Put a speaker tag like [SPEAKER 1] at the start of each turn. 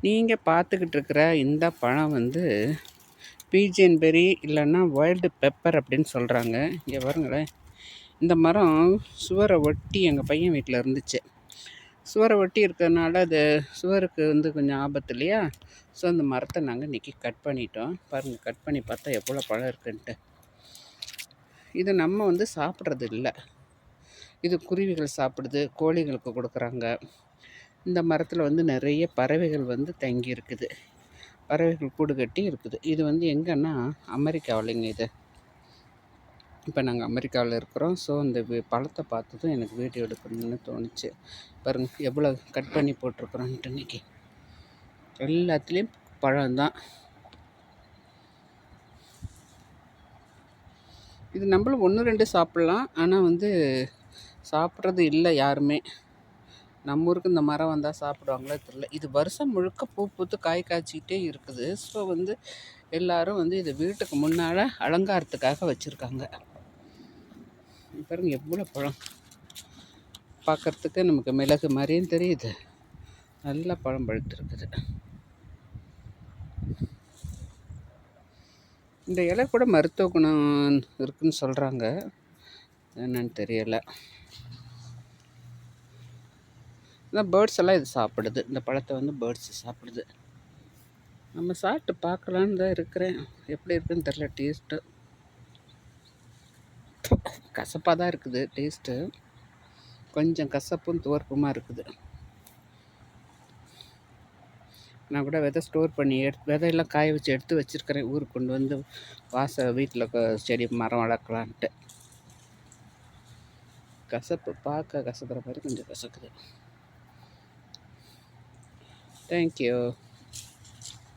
[SPEAKER 1] நீங்கள் பார்த்துக்கிட்டு இருக்கிற இந்த பழம் வந்து பீஜன் பெரி இல்லைன்னா வைல்டு பெப்பர் அப்படின்னு சொல்கிறாங்க. இங்கே பாருங்களேன், இந்த மரம் சுவரை ஒட்டி எங்கள் பையன் வீட்டில் இருந்துச்சு. சுவரை ஒட்டி இருக்கிறதுனால அது சுவருக்கு வந்து கொஞ்சம் ஆபத்து இல்லையா? ஸோ அந்த மரத்தை நாங்கள் இன்றைக்கி கட் பண்ணிட்டோம். பாருங்கள், கட் பண்ணி பார்த்தா எவ்வளோ பழம் இருக்குன்ட்டு. இது நம்ம வந்து சாப்பிட்றது இல்லை, இது குருவிகள் சாப்பிடுது, கோழிகளுக்கு கொடுக்குறாங்க. இந்த மரத்தில் வந்து நிறைய பறவைகள் வந்து தங்கி இருக்குது, பறவைகள் கூடு கட்டி இருக்குது. இது வந்து எங்கன்னா அமெரிக்காவிலைங்க. இது இப்போ நாங்கள் அமெரிக்காவில் இருக்கிறோம். ஸோ இந்த பழத்தை பார்த்ததும் எனக்கு வீடியோ எடுக்கணும்னு தோணுச்சு. பாருங்கள் எவ்வளோ கட் பண்ணி போட்டிருக்குறோன்ட்டு. இன்றைக்கி எல்லாத்துலேயும் பழம்தான். இது நம்மளும் 1-2 சாப்பிட்லாம், ஆனால் வந்து சாப்பிட்றது இல்லை யாருமே. நம்ம ஊருக்கு இந்த மரம் வந்தால் சாப்பிடுவாங்களோ தெரியல. இது வருஷம் முழுக்க பூ பூத்து காய் காய்ச்சிக்கிட்டே இருக்குது. ஸோ வந்து எல்லோரும் வந்து இதை வீட்டுக்கு முன்னால் அலங்காரத்துக்காக வச்சுருக்காங்க. பாருங்க எவ்வளோ பழம், பார்க்குறதுக்கு நமக்கு மிளகு மாதிரியும் தெரியுது. நல்லா பழம் பழுத்துருக்குது. இந்த இலை கூட மருத்துவ குணம் இருக்குதுன்னு சொல்கிறாங்க, என்னன்னு தெரியலை. இந்த பேர்ட்ஸ் எல்லாம் இது சாப்பிடுது, இந்த பழத்தை வந்து பேர்ட்ஸ் சாப்பிடுது. நம்ம சாப்பிட்டு பார்க்கலான்னு தான் இருக்கிறேன். எப்படி இருக்குதுன்னு தெரில. டேஸ்ட்டு கசப்பாக தான் இருக்குது. டேஸ்ட்டு கொஞ்சம் கசப்பும் துவர்ப்புமாக இருக்குது. நான் கூட விதை ஸ்டோர் பண்ணி விதையெல்லாம் காய வச்சு எடுத்து வச்சுருக்கிறேன். ஊருக்கு கொண்டு வந்து வீட்டில் செடி மரம் வளர்க்கலான்ட்டு. கசப்பு பார்க்க கசப்புற மாதிரி கொஞ்சம் கசக்குது. தேங்க்யூ.